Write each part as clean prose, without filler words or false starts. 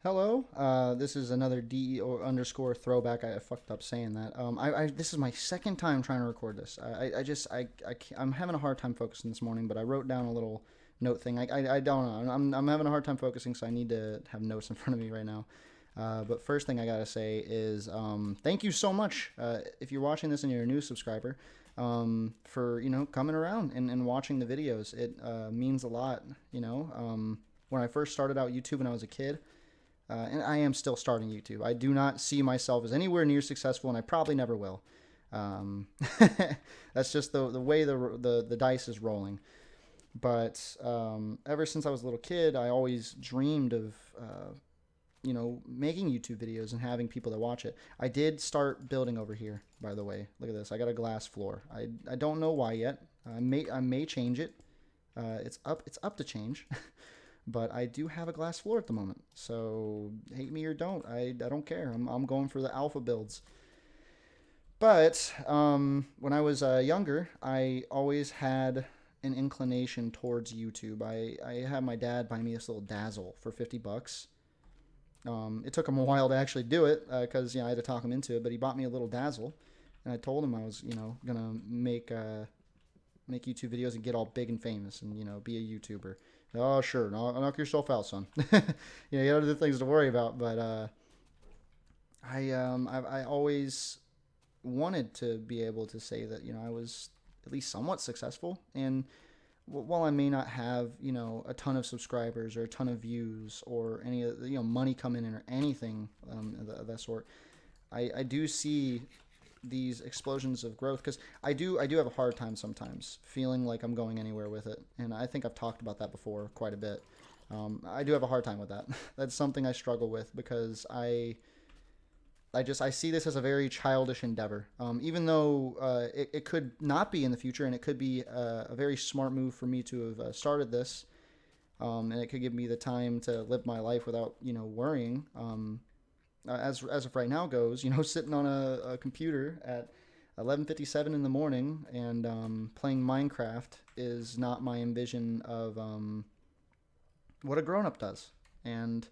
Hello, this is another D or underscore throwback. I fucked up saying that. This is my second time trying to record this. I'm having a hard time focusing this morning, but I wrote down a little note thing. I don't know. I'm having a hard time focusing, so I need to have notes in front of me right now. But first thing I gotta say is thank you so much if you're watching this and you're a new subscriber for coming around and watching the videos. It means a lot. When I first started out YouTube when I was a kid. And I am still starting YouTube. I do not see myself as anywhere near successful, and I probably never will. That's just the way the dice is rolling. But ever since I was a little kid, I always dreamed of making YouTube videos and having people that watch it. I did start building over here, by the way. Look at this. I got a glass floor. I don't know why yet. I may change it. It's up to change. But I do have a glass floor at the moment, so hate me or don't. I don't care. I'm going for the alpha builds. But when I was younger, I always had an inclination towards YouTube. I had my dad buy me this little Dazzle for $50. It took him a while to actually do it because I had to talk him into it. But he bought me a little Dazzle, and I told him I was gonna make YouTube videos and get all big and famous and be a YouTuber. Oh, sure. Knock yourself out, son. You have other things to worry about. But I always wanted to be able to say that I was at least somewhat successful. And while I may not have a ton of subscribers or a ton of views or any money coming in or anything of that sort, I do see these explosions of growth because I do have a hard time sometimes feeling like I'm going anywhere with it, and I think I've talked about that before quite a bit. I do have a hard time with that. That's something I struggle with because I see this as a very childish endeavor, even though it could not be in the future, and it could be a very smart move for me to have started this, and it could give me the time to live my life without worrying. As of right now goes, sitting on a computer at 11:57 in the morning and playing Minecraft is not my envision of what a grown-up does. And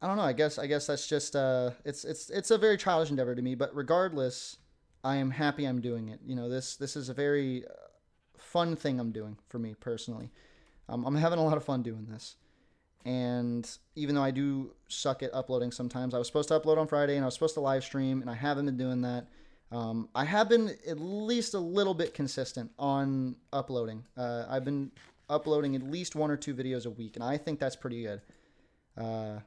I don't know. I guess that's just it's a very childish endeavor to me. But regardless, I am happy I'm doing it. This is a very fun thing I'm doing for me personally. I'm having a lot of fun doing this. And even though I do suck at uploading sometimes, I was supposed to upload on Friday and I was supposed to live stream, and I haven't been doing that. I have been at least a little bit consistent on uploading. I've been uploading at least 1 or 2 videos a week, and I think that's pretty good. There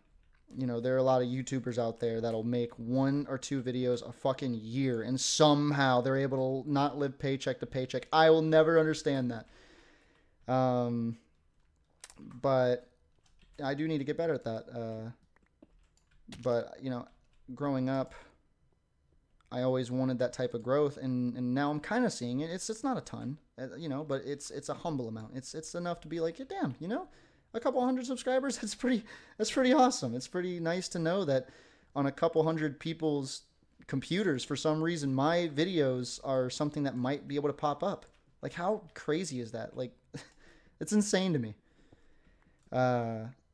are a lot of YouTubers out there that'll make 1 or 2 videos a fucking year, and somehow they're able to not live paycheck to paycheck. I will never understand that. But I do need to get better at that. But growing up, I always wanted that type of growth, and now I'm kind of seeing it. It's not a ton, but it's a humble amount. It's enough to be like, yeah, damn, a couple hundred subscribers. That's pretty awesome. It's pretty nice to know that on a couple hundred people's computers, for some reason, my videos are something that might be able to pop up. Like, how crazy is that? Like, it's insane to me.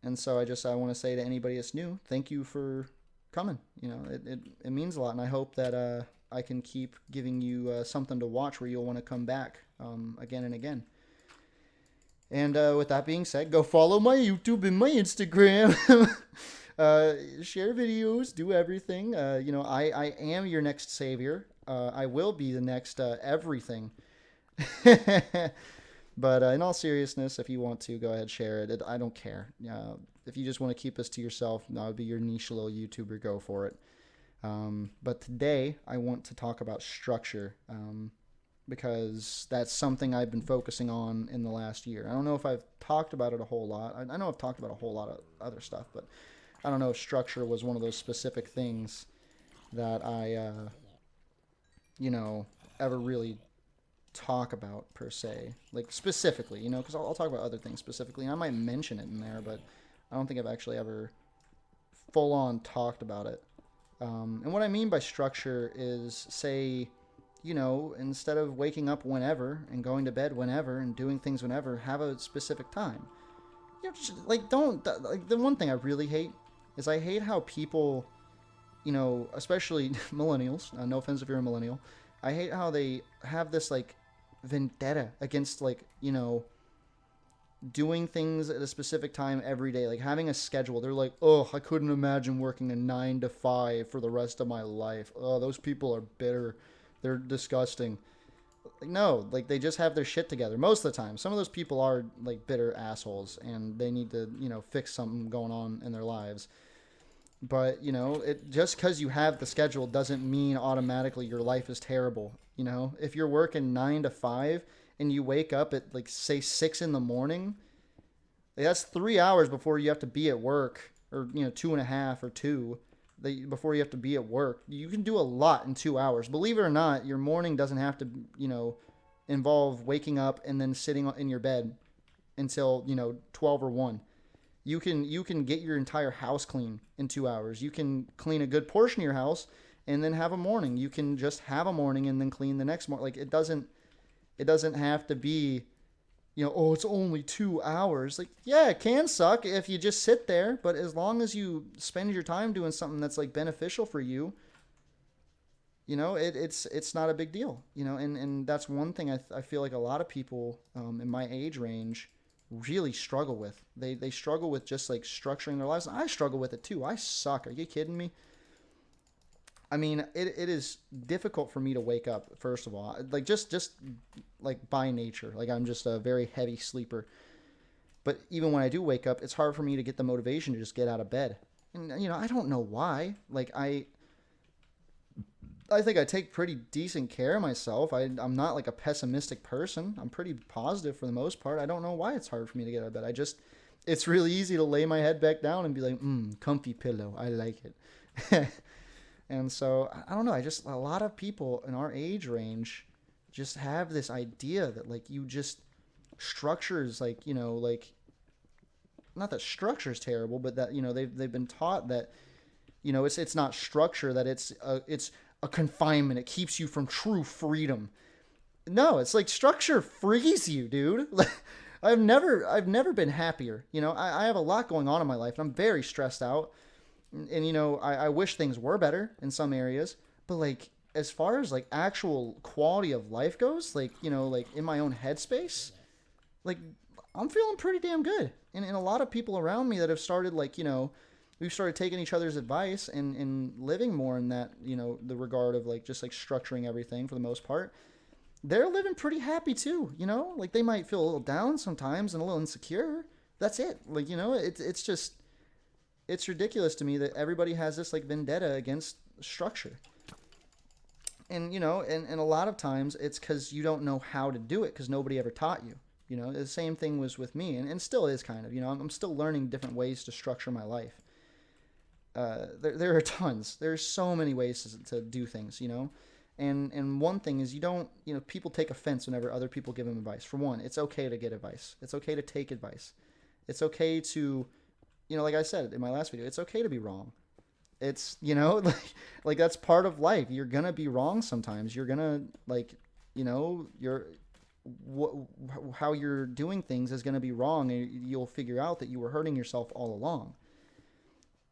And so I want to say to anybody that's new, thank you for coming. It means a lot, and I hope that I can keep giving you something to watch where you'll want to come back again and again. And with that being said, go follow my YouTube and my Instagram. Share videos, do everything. I am your next savior. I will be the next everything. But in all seriousness, if you want to, go ahead, share it. I don't care. If you just want to keep this to yourself, that would be your niche little YouTuber, go for it. But today, I want to talk about structure because that's something I've been focusing on in the last year. I don't know if I've talked about it a whole lot. I know I've talked about a whole lot of other stuff, but I don't know if structure was one of those specific things that I, ever really talk about per se, like specifically, because I'll talk about other things specifically, and I might mention it in there, but I don't think I've actually ever full on talked about it. And what I mean by structure is, say, instead of waking up whenever and going to bed whenever and doing things whenever, have a specific time. like don't like the one thing I really hate is I hate how people, especially millennials. No offense if you're a millennial, I hate how they have this like vendetta against like doing things at a specific time every day, like having a schedule. They're like, oh, I couldn't imagine working a 9 to 5 for the rest of my life. Oh, those people are bitter. They're disgusting. Like, no, like they just have their shit together most of the time. Some of those people are like bitter assholes and they need to, fix something going on in their lives. But, it just because you have the schedule doesn't mean automatically your life is terrible. If you're working 9 to 5 and you wake up at like say 6 in the morning, that's 3 hours before you have to be at work, or 2.5 or 2 before you have to be at work. You can do a lot in 2 hours. Believe it or not, your morning doesn't have to involve waking up and then sitting in your bed until 12 or 1. You can get your entire house clean in 2 hours. You can clean a good portion of your house and then have a morning. You can just have a morning and then clean the next morning. Like it doesn't have to be, oh, it's only 2 hours. Like, yeah, it can suck if you just sit there, but as long as you spend your time doing something that's like beneficial for you, it's not a big deal, and that's one thing I feel like a lot of people in my age range really struggle with. They struggle with just like structuring their lives. And I struggle with it too. I suck. Are you kidding me? I mean, it is difficult for me to wake up, first of all. Like, just like by nature. Like, I'm just a very heavy sleeper. But even when I do wake up, it's hard for me to get the motivation to just get out of bed. And, I don't know why. Like, I think I take pretty decent care of myself. I'm not like a pessimistic person. I'm pretty positive for the most part. I don't know why it's hard for me to get out of bed. It's really easy to lay my head back down and be like, comfy pillow. I like it. And so, I don't know, a lot of people in our age range just have this idea that, like, you just, structures, like, like, not that structure is terrible, but that, they've been taught that, it's not structure, that it's a confinement. It keeps you from true freedom. No, it's like structure frees you, dude. I've never been happier. I have a lot going on in my life, and I'm very stressed out. And I wish things were better in some areas, but like as far as like actual quality of life goes, like like in my own headspace, like I'm feeling pretty damn good. And a lot of people around me that have started like we've started taking each other's advice and living more in that the regard of like just like structuring everything for the most part. They're living pretty happy too. Like they might feel a little down sometimes and a little insecure. That's it. Like it's just. It's ridiculous to me that everybody has this like vendetta against structure. And, and a lot of times it's because you don't know how to do it because nobody ever taught you. The same thing was with me and still is kind of, I'm still learning different ways to structure my life. There are tons. There's so many ways to do things, and one thing is people take offense whenever other people give them advice. For one, it's okay to get advice. It's okay to take advice. It's okay to... like I said in my last video, it's okay to be wrong. It's, like that's part of life. You're going to be wrong sometimes. You're going to how you're doing things is going to be wrong. And you'll figure out that you were hurting yourself all along.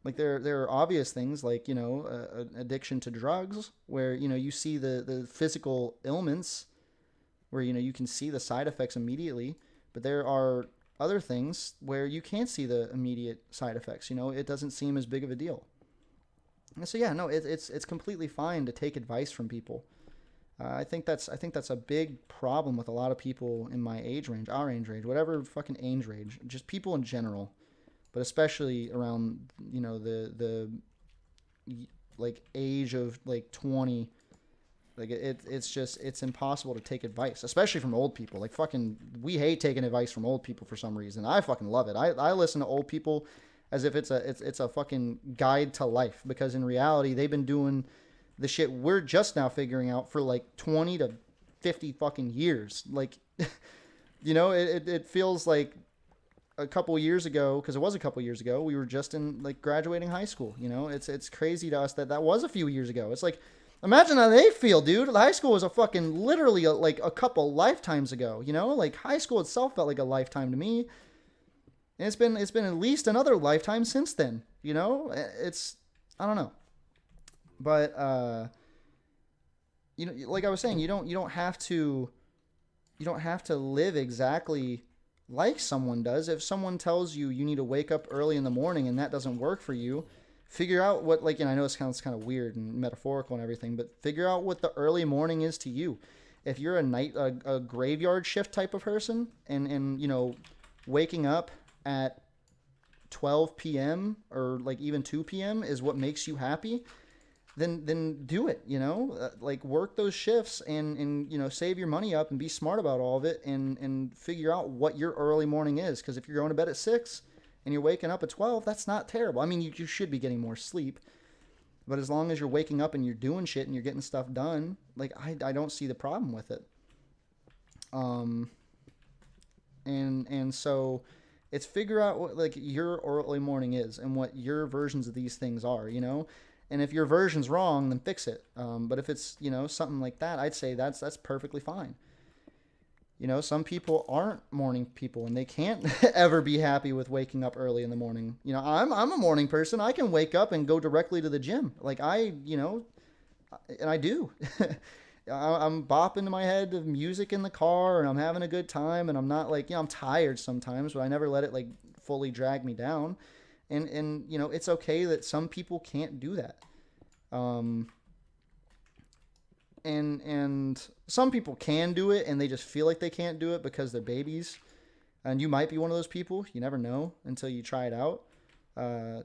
Like there are obvious things like, addiction to drugs where, you see the physical ailments where, you can see the side effects immediately, but there are other things where you can't see the immediate side effects. It doesn't seem as big of a deal. And so yeah, no, it's completely fine to take advice from people. I think that's a big problem with a lot of people in my age range, our age range, whatever fucking age range, just people in general, but especially around the like age of like 20. Like it's impossible to take advice, especially from old people. Like fucking, we hate taking advice from old people for some reason. I fucking love it. I listen to old people as if it's a fucking guide to life, because in reality they've been doing the shit we're just now figuring out for like 20 to 50 fucking years. Like, it feels like a couple years ago, because it was a couple years ago, we were just in like graduating high school. It's crazy to us that was a few years ago. It's like, imagine how they feel, dude. High school was a fucking literally like a couple lifetimes ago, Like high school itself felt like a lifetime to me. And it's been at least another lifetime since then. It's I don't know, but like I was saying, you don't have to live exactly like someone does. If someone tells you you need to wake up early in the morning and that doesn't work for you, figure out what, like, and I know it's kind of weird and metaphorical and everything, but figure out what the early morning is to you. If you're a graveyard shift type of person, and waking up at 12 p.m. or like even 2 p.m. is what makes you happy, then do it. Like, work those shifts, and save your money up and be smart about all of it, and figure out what your early morning is. Because if you're going to bed at 6 and you're waking up at 12, that's not terrible. I mean, you should be getting more sleep, but as long as you're waking up and you're doing shit and you're getting stuff done, like, I don't see the problem with it. And so it's figure out what, like, your early morning is and what your versions of these things are. And if your version's wrong, then fix it. But if it's something like that, I'd say that's perfectly fine. Some people aren't morning people and they can't ever be happy with waking up early in the morning. I'm a morning person. I can wake up and go directly to the gym. Like, and I do. I'm bopping to my head of music in the car, and I'm having a good time, and I'm not like, I'm tired sometimes, but I never let it like fully drag me down. And it's okay that some people can't do that. And some people can do it, and they just feel like they can't do it because they're babies. And you might be one of those people. You never know until you try it out.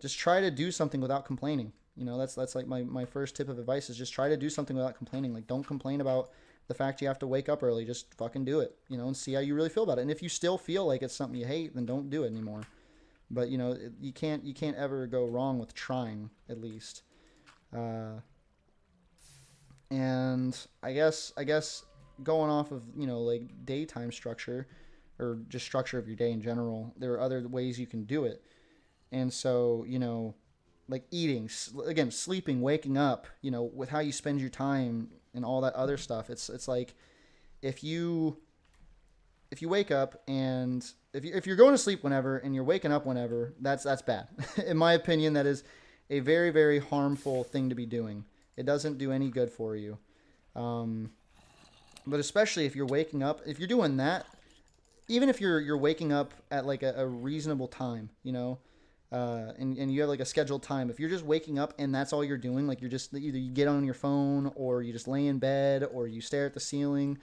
Just try to do something without complaining. That's like my first tip of advice is just try to do something without complaining. Like, don't complain about the fact you have to wake up early. Just fucking do it, and see how you really feel about it. And if you still feel like it's something you hate, then don't do it anymore. But you can't ever go wrong with trying, at least. And I guess going off of like daytime structure, or just structure of your day in general, there are other ways you can do it. And so like eating, again, sleeping, waking up, with how you spend your time and all that other stuff. It's like if you wake up, and if you're going to sleep whenever and you're waking up whenever, that's bad. In my opinion, that is a very, very harmful thing to be doing. It doesn't do any good for you. But especially if you're waking up, if you're doing that, even if you're waking up at like a reasonable time, and you have like a scheduled time, if you're just waking up and that's all you're doing, like, you're just either you get on your phone, or you just lay in bed, or you stare at the ceiling.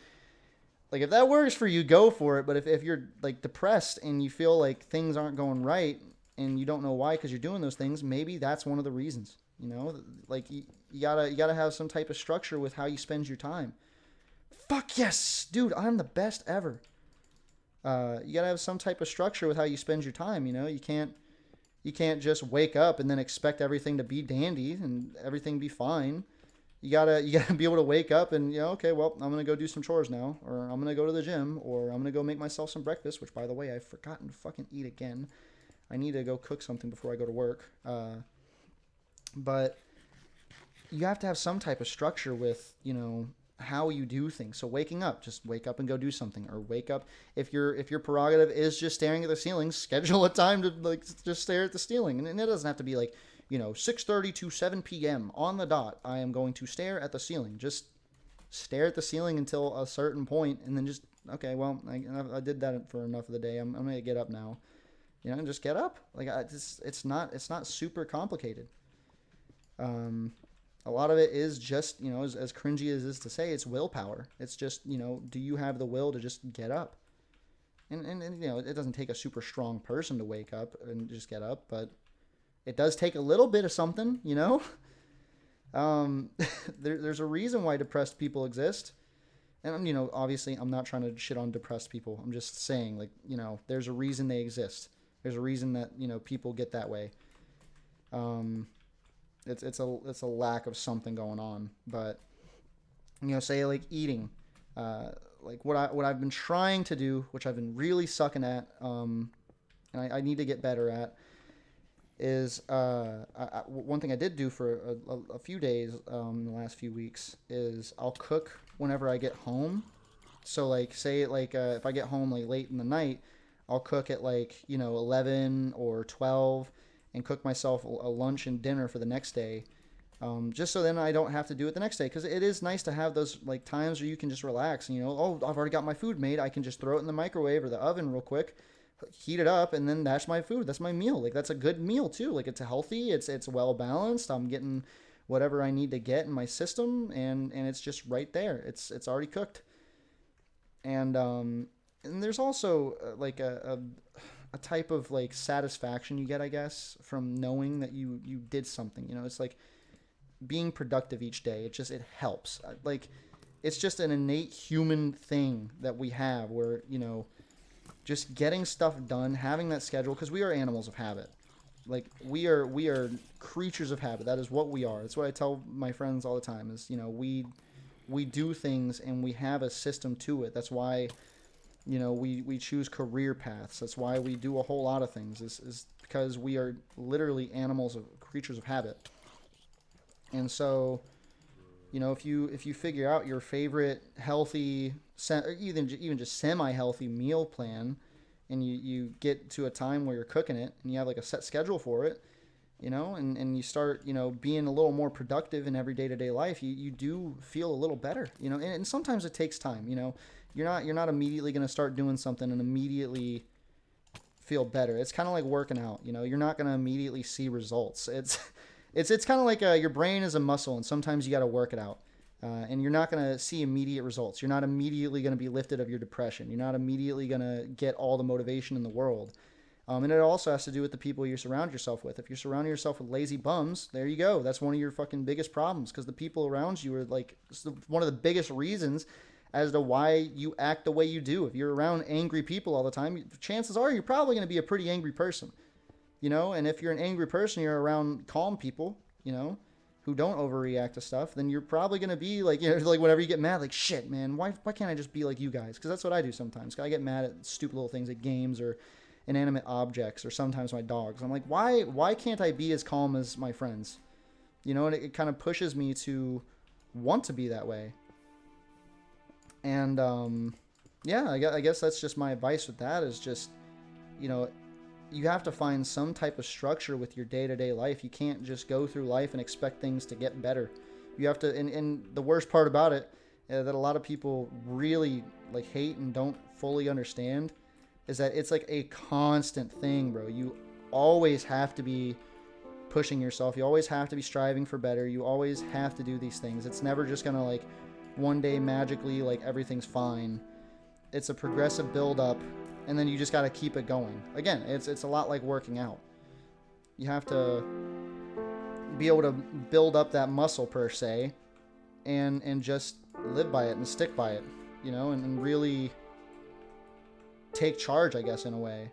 Like, if that works for you, go for it. But if you're like depressed and you feel like things aren't going right and you don't know why because you're doing those things, maybe that's one of the reasons. Like, you gotta have some type of structure with how you spend your time. Fuck yes, dude, I'm the best ever. You gotta have some type of structure with how you spend your time. You can't just wake up and then expect everything to be dandy and everything be fine. You gotta be able to wake up and, okay, well, I'm gonna go do some chores now, or I'm gonna go to the gym, or I'm gonna go make myself some breakfast, which, by the way, I've forgotten to fucking eat again. I need to go cook something before I go to work. But you have to have some type of structure with, how you do things. So waking up, just wake up and go do something, or wake up. If your prerogative is just staring at the ceiling, schedule a time to like just stare at the ceiling. And it doesn't have to be like, 6:30 to 7 p.m. on the dot, I am going to stare at the ceiling. Just stare at the ceiling until a certain point, and then just, okay, well, I did that for enough of the day. I'm going to get up now. And just get up. Like, it's not super complicated. A lot of it is just, as cringy as it is to say, it's willpower. It's just, do you have the will to just get up? And it doesn't take a super strong person to wake up and just get up, but it does take a little bit of something, There's a reason why depressed people exist. And, obviously I'm not trying to shit on depressed people. I'm just saying, like, there's a reason they exist. There's a reason that, people get that way. It's a lack of something going on. But, say like eating, like what I've been trying to do, which I've been really sucking at, and I need to get better at, is one thing I did do for a few days in the last few weeks is I'll cook whenever I get home. So like, say like if I get home like late in the night, I'll cook at like, 11 or 12 and cook myself a lunch and dinner for the next day. Just so then I don't have to do it the next day, because it is nice to have those like times where you can just relax and oh, I've already got my food made. I can just throw it in the microwave or the oven real quick, heat it up, and then that's my food. That's my meal. Like that's a good meal too. Like it's healthy. It's well balanced. I'm getting whatever I need to get in my system, and it's just right there. It's already cooked. And there's also like a type of like satisfaction you get, I guess, from knowing that you did something. It's like being productive each day. It helps. Like it's just an innate human thing that we have, where just getting stuff done, having that schedule, because we are animals of habit. Like we are creatures of habit. That is what we are. That's what I tell my friends all the time. Is we do things and we have a system to it. That's why we choose career paths. That's why we do a whole lot of things. Is because we are literally animals of creatures of habit. And so, if you figure out your favorite healthy, or even just semi-healthy meal plan, and you get to a time where you're cooking it and you have like a set schedule for it, and you start, being a little more productive in every day-to-day life, you do feel a little better, and sometimes it takes time. You're not immediately going to start doing something and immediately feel better. It's kind of like working out. You're not going to immediately see results. It's kind of like your brain is a muscle, and sometimes you got to work it out. And you're not going to see immediate results. You're not immediately going to be lifted of your depression. You're not immediately going to get all the motivation in the world. And it also has to do with the people you surround yourself with. If you're surrounding yourself with lazy bums, there you go. That's one of your fucking biggest problems, because the people around you are like one of the biggest reasons as to why you act the way you do. If you're around angry people all the time, chances are you're probably going to be a pretty angry person. And if you're an angry person, you're around calm people, who don't overreact to stuff, then you're probably going to be like, like whenever you get mad, like, shit, man, why can't I just be like you guys? Because that's what I do sometimes. I get mad at stupid little things like games or inanimate objects, or sometimes my dogs. I'm like, why can't I be as calm as my friends? And it kind of pushes me to want to be that way. And, yeah, I guess that's just my advice with that, is just, you have to find some type of structure with your day-to-day life. You can't just go through life and expect things to get better. You have to, and the worst part about it, that a lot of people really like hate and don't fully understand, is that it's like a constant thing, bro. You always have to be pushing yourself. You always have to be striving for better. You always have to do these things. It's never just gonna like one day magically like everything's fine. It's a progressive build-up, and then you just got to keep it going. Again, it's a lot like working out. You have to be able to build up that muscle, per se, and just live by it and stick by it, and really take charge, I guess, in a way.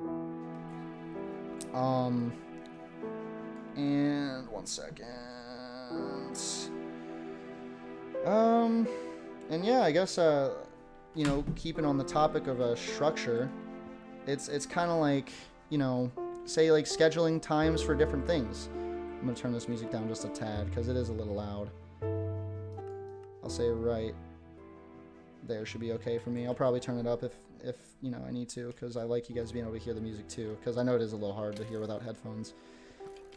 And one second. And yeah, I guess, keeping on the topic of structure, it's kind of like, say like scheduling times for different things. I'm going to turn this music down just a tad because it is a little loud. I'll say right there should be okay for me. I'll probably turn it up if I need to, because I like you guys being able to hear the music too, because I know it is a little hard to hear without headphones.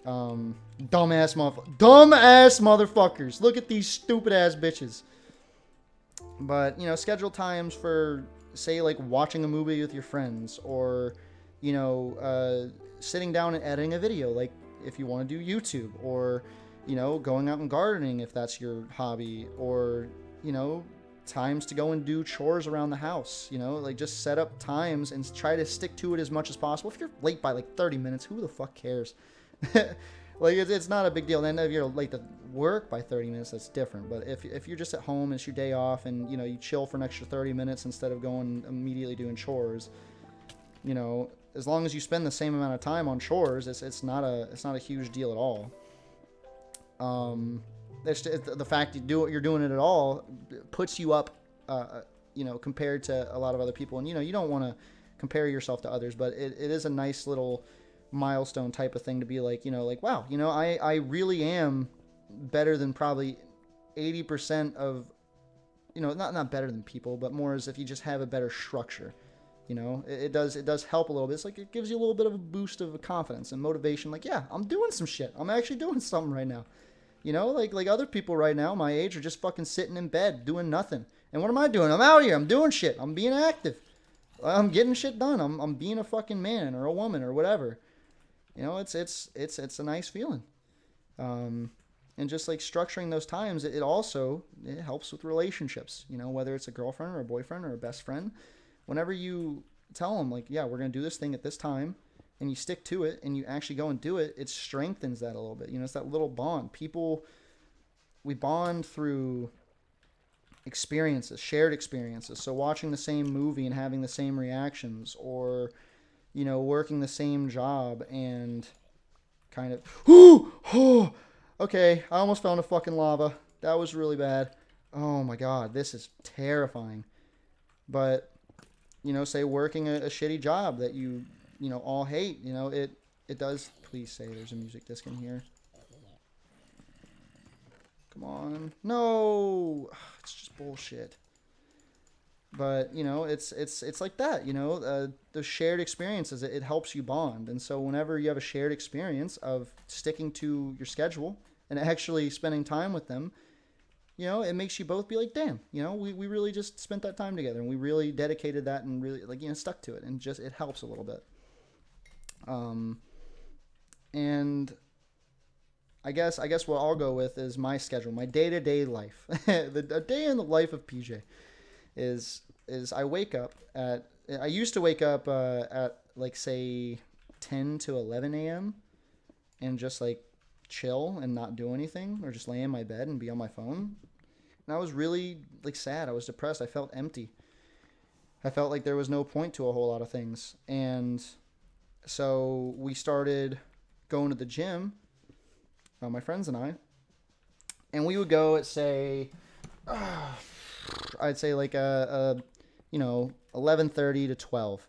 Dumbass motherfuckers. Look at these stupid ass bitches. But, schedule times for, say, like watching a movie with your friends, or, sitting down and editing a video, like if you want to do YouTube, or, going out and gardening if that's your hobby, or, times to go and do chores around the house, like just set up times and try to stick to it as much as possible. If you're late by like 30 minutes, who the fuck cares? Like it's not a big deal. And then if you're late to work by 30 minutes, that's different. But if you're just at home, it's your day off, and you chill for an extra 30 minutes instead of going immediately doing chores, as long as you spend the same amount of time on chores, it's not a huge deal at all. It's the fact you're doing it at all puts you up, compared to a lot of other people. And you don't want to compare yourself to others, but it is a nice little milestone type of thing to be like, like, wow, I really am better than probably 80% of, not better than people, but more as if you just have a better structure. You know, it does help a little bit. It's like it gives you a little bit of a boost of confidence and motivation. Like, yeah, I'm doing some shit. I'm actually doing something right now. You know, like other people right now my age are just fucking sitting in bed doing nothing. And what am I doing? I'm out here. I'm doing shit. I'm being active. I'm getting shit done. I'm being a fucking man or a woman or whatever. You know, it's a nice feeling. Um, and just like structuring those times, it helps with relationships. You know, whether it's a girlfriend or a boyfriend or a best friend, whenever you tell them like, yeah, we're gonna do this thing at this time, and you stick to it, and you actually go and do it, it strengthens that a little bit. You know, it's that little bond. People, we bond through experiences, shared experiences. So watching the same movie and having the same reactions, or working the same job and kind of, okay, I almost fell into fucking lava. That was really bad. Oh my god, this is terrifying. But say working a shitty job that you all hate, it does. Please say there's a music disc in here. Come on. No, it's just bullshit. But it's like that. The shared experiences, it helps you bond. And so whenever you have a shared experience of sticking to your schedule and actually spending time with them, it makes you both be like, damn, we really just spent that time together and we really dedicated that and really stuck to it, and just it helps a little bit. And I guess what I'll go with is my schedule, my day-to-day life. A day in the life of PJ is I wake up at, I used to wake up at like say 10 to 11 a.m. and just like chill and not do anything, or just lay in my bed and be on my phone. And I was really like sad. I was depressed. I felt empty. I felt like there was no point to a whole lot of things. And so we started going to the gym, my friends and we would go at say, I'd say like 11:30 to 12,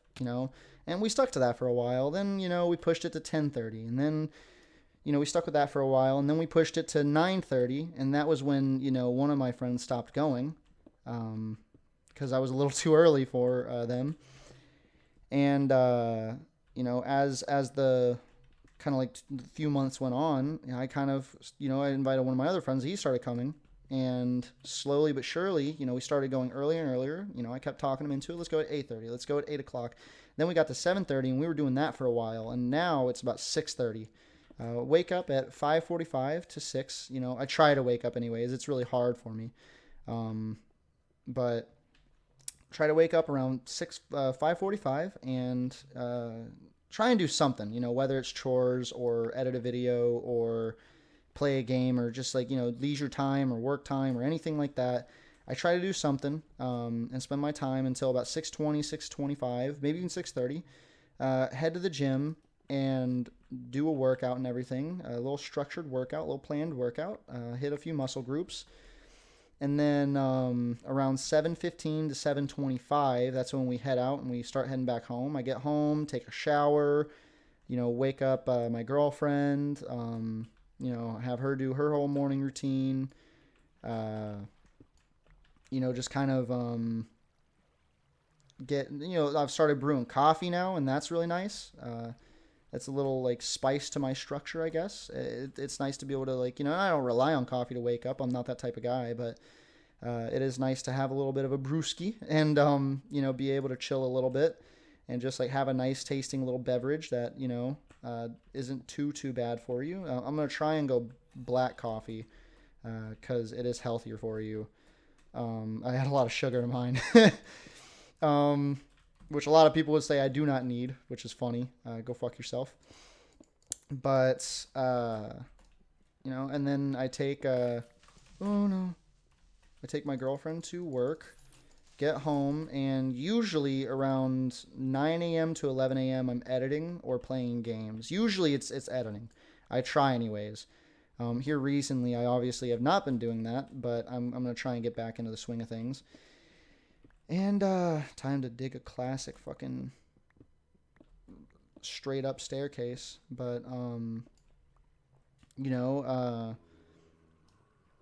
and we stuck to that for a while. Then we pushed it to 10:30, and then we stuck with that for a while, and then we pushed it to 9:30, and that was when one of my friends stopped going, because I was a little too early for them. And as the kind of like few months went on, I kind of I invited one of my other friends. He started coming, and slowly but surely, we started going earlier and earlier. I kept talking him into it. Let's go at 8:30. Let's go at 8 o'clock. Then we got to 7:30, and we were doing that for a while. And now it's about 6:30. Wake up at 5:45 to 6. I try to wake up anyways. It's really hard for me, but try to wake up around 5:45 and try and do something. Whether it's chores or edit a video or play a game or just like leisure time or work time or anything like that. I try to do something and spend my time until about 6:20, 6:25, maybe even 6:30. Head to the gym and do a workout and everything, a little structured workout, a little planned workout, hit a few muscle groups. And then around 7:15 to 7:25, that's when we head out and we start heading back home. I get home, take a shower, wake up my girlfriend, have her do her whole morning routine, just kind of get, I've started brewing coffee now, and that's really nice. That's a little like spice to my structure, I guess. It's nice to be able to I don't rely on coffee to wake up. I'm not that type of guy, but it is nice to have a little bit of a brewski and, be able to chill a little bit and just like have a nice tasting little beverage that, isn't too bad for you. I'm going to try and go black coffee because it is healthier for you. I had a lot of sugar in mine. Which a lot of people would say I do not need, which is funny. Go fuck yourself. But, and then I take, I take my girlfriend to work, get home, and usually around 9 a.m. to 11 a.m. I'm editing or playing games. Usually it's editing. I try anyways. Here recently, I obviously have not been doing that, but I'm going to try and get back into the swing of things. And time to dig a classic fucking straight up staircase. But, and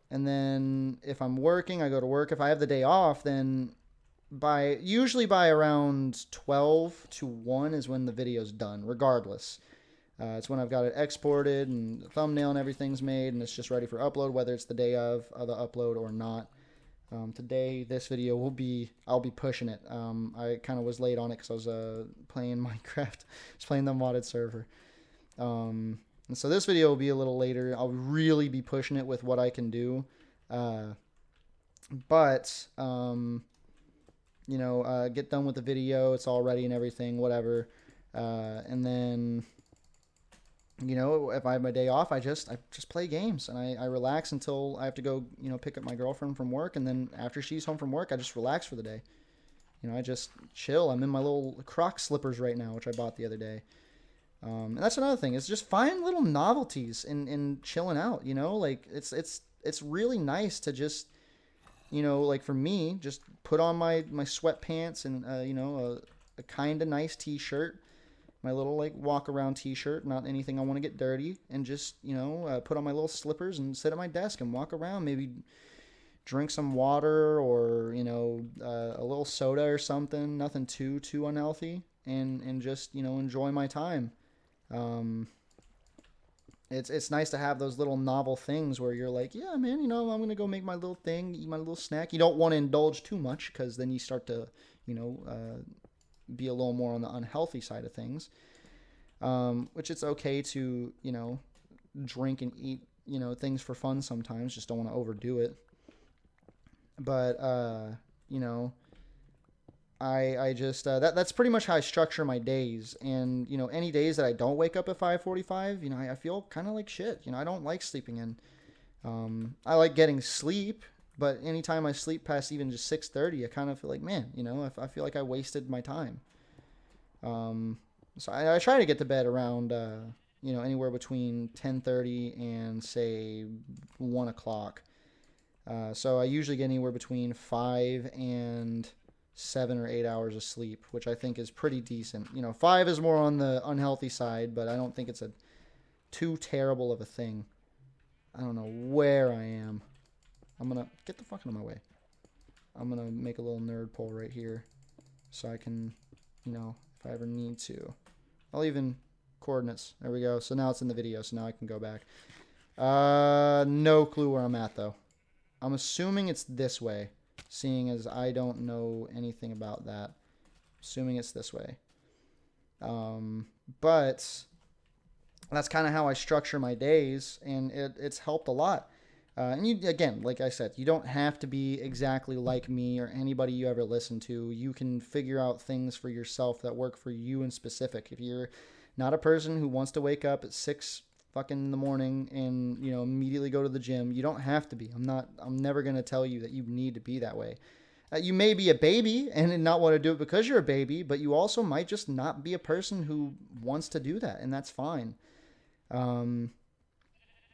then if I'm working, I go to work. If I have the day off, then usually by around 12 to 1 is when the video's done, regardless. It's when I've got it exported and the thumbnail and everything's made and it's just ready for upload, whether it's the day of the upload or not. Today, this video I'll be pushing it. I kind of was late on it because I was playing Minecraft, just playing the modded server. And so this video will be a little later. I'll really be pushing it with what I can do. But get done with the video. It's all ready and everything, whatever. And then, if I have my day off, I just play games and I relax until I have to go, pick up my girlfriend from work. And then after she's home from work, I just relax for the day. I just chill. I'm in my little Croc slippers right now, which I bought the other day. And that's another thing. It's just find little novelties in chilling out. Like it's really nice to just, like for me, just put on my sweatpants and a kind of nice t-shirt, my little like walk around t-shirt, not anything I want to get dirty, and just put on my little slippers and sit at my desk and walk around. Maybe drink some water or a little soda or something. Nothing too unhealthy, and just enjoy my time. It's nice to have those little novel things where you're like, yeah, man, I'm gonna go make my little thing, eat my little snack. You don't want to indulge too much because then you start to, be a little more on the unhealthy side of things. Which it's okay to, drink and eat, things for fun sometimes. Just don't want to overdo it. But I just that's pretty much how I structure my days. And any days that I don't wake up at 5:45, I feel kind of like shit. I don't like sleeping in. I like getting sleep, but anytime I sleep past even just 6:30, I kind of feel like, man, I feel like I wasted my time. So I try to get to bed around anywhere between 10:30 and say 1 o'clock. So I usually get anywhere between 5 and 7 or 8 hours of sleep, which I think is pretty decent. 5 is more on the unhealthy side, but I don't think it's too terrible of a thing. I don't know where I am. I'm gonna get the fuck out of my way. I'm gonna make a little nerd poll right here, so I can, if I ever need to, I'll even coordinates. There we go. So now it's in the video, so now I can go back. No clue where I'm at though. I'm assuming it's this way, seeing as I don't know anything about that. Assuming it's this way. But that's kind of how I structure my days, and it's helped a lot. And again, like I said, you don't have to be exactly like me or anybody you ever listen to. You can figure out things for yourself that work for you in specific. If you're not a person who wants to wake up at 6 fucking in the morning and immediately go to the gym, you don't have to be. I'm never going to tell you that you need to be that way. You may be a baby and not want to do it because you're a baby, but you also might just not be a person who wants to do that, and that's fine.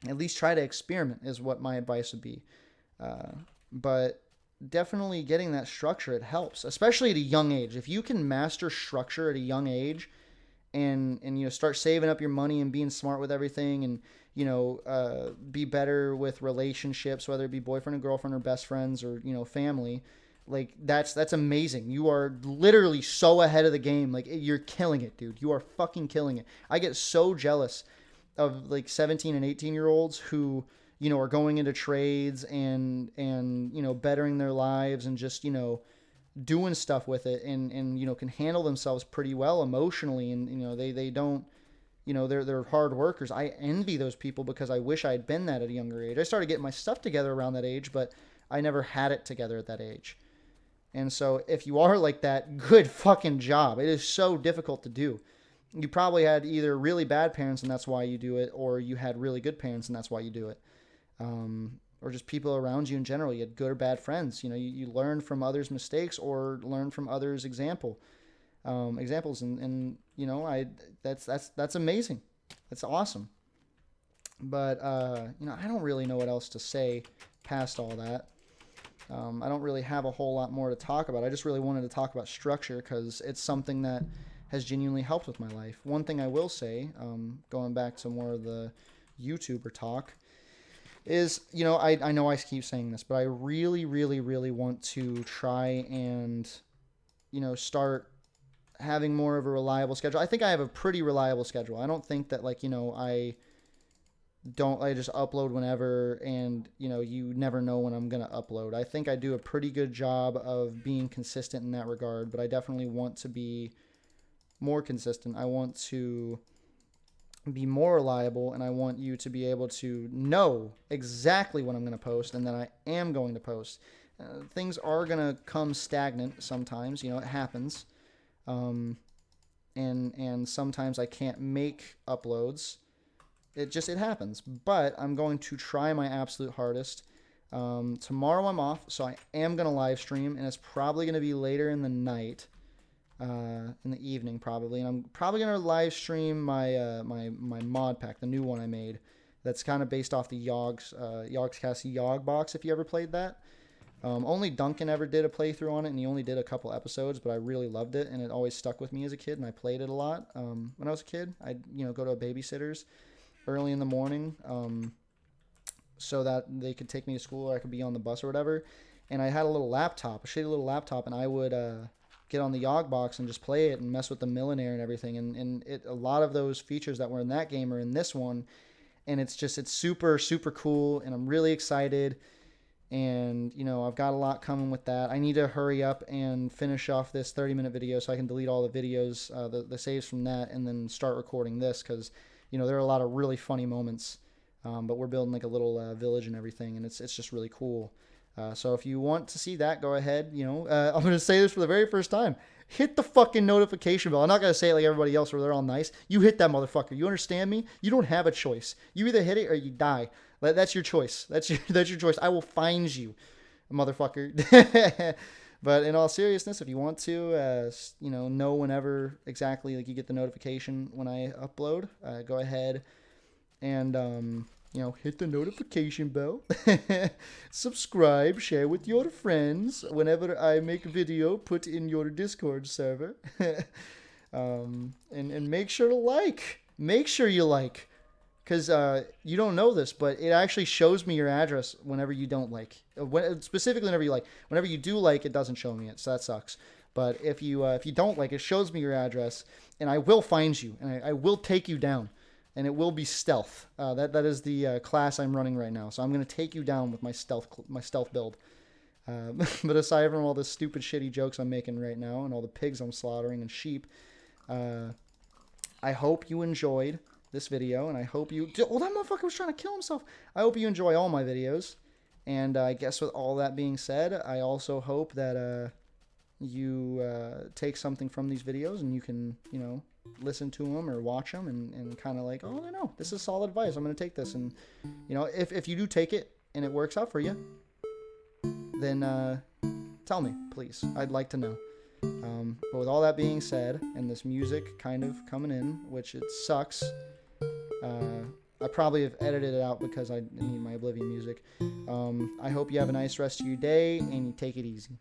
At least try to experiment is what my advice would be. But definitely getting that structure, it helps, especially at a young age. If you can master structure at a young age and start saving up your money and being smart with everything and, be better with relationships, whether it be boyfriend and girlfriend or best friends or, family, like that's amazing. You are literally so ahead of the game. Like you're killing it, dude. You are fucking killing it. I get so jealous of like 17 and 18-year-olds who, are going into trades and bettering their lives and just, doing stuff with it and can handle themselves pretty well emotionally. And, they don't, they're hard workers. I envy those people because I wish I had been that at a younger age. I started getting my stuff together around that age, but I never had it together at that age. And so if you are like that, good fucking job. It is so difficult to do. You probably had either really bad parents and that's why you do it, or you had really good parents and that's why you do it. Or just people around you in general. You had good or bad friends. You learn from others' mistakes or learn from others' examples. And that's amazing. That's awesome. But, I don't really know what else to say past all that. I don't really have a whole lot more to talk about. I just really wanted to talk about structure because it's something that has genuinely helped with my life. One thing I will say, going back to more of the YouTuber talk, is, I know I keep saying this, but I really, really, really want to try and start having more of a reliable schedule. I think I have a pretty reliable schedule. I don't think that I just upload whenever, and you never know when I'm gonna upload. I think I do a pretty good job of being consistent in that regard, but I definitely want to be more consistent. I want to be more reliable, and I want you to be able to know exactly when I'm going to post and that I am going to post. Things are going to come stagnant sometimes, it happens. And sometimes I can't make uploads. It happens. But I'm going to try my absolute hardest. Tomorrow I'm off, so I am going to live stream, and it's probably going to be later in the night. In the evening probably, and I'm probably gonna live stream my my mod pack, the new one I made. That's kind of based off the Yogscast Yog box. If you ever played that, only Duncan ever did a playthrough on it, and he only did a couple episodes, but I really loved it, and it always stuck with me as a kid, and I played it a lot. When I was a kid, I'd go to a babysitter's early in the morning, so that they could take me to school, or I could be on the bus or whatever. And I had a little laptop, a shitty little laptop, and I would get on the Yog box and just play it and mess with the millionaire and everything. And a lot of those features that were in that game are in this one. And it's super, super cool. And I'm really excited. And, I've got a lot coming with that. I need to hurry up and finish off this 30-minute video so I can delete all the videos, the saves from that, and then start recording this. Because, there are a lot of really funny moments. But we're building like a little village and everything. And it's just really cool. So if you want to see that, go ahead. I'm going to say this for the very first time. Hit the fucking notification bell. I'm not going to say it like everybody else where they're all nice. You hit that motherfucker. You understand me? You don't have a choice. You either hit it or you die. That's your choice. That's your choice. I will find you, motherfucker. But in all seriousness, if you want to, know whenever exactly you get the notification when I upload, go ahead and hit the notification bell, subscribe, share with your friends. Whenever I make a video, put in your Discord server, and make sure to like. Make sure you like, because you don't know this, but it actually shows me your address whenever you don't like. Specifically, whenever you like. Whenever you do like, it doesn't show me it, so that sucks. But if you don't like, it shows me your address, and I will find you, and I will take you down. And it will be stealth. That is the class I'm running right now. So I'm going to take you down with my stealth build. But aside from all the stupid, shitty jokes I'm making right now and all the pigs I'm slaughtering and sheep, I hope you enjoyed this video. And I hope you... Oh, that motherfucker was trying to kill himself. I hope you enjoy all my videos. And I guess with all that being said, I also hope that you take something from these videos and you can, listen to them or watch them and kind of oh, I know, this is solid advice. I'm going to take this. And, if you do take it and it works out for you, then tell me, please. I'd like to know. But with all that being said, and this music kind of coming in, which it sucks, I probably have edited it out because I need my Oblivion music. I hope you have a nice rest of your day and you take it easy.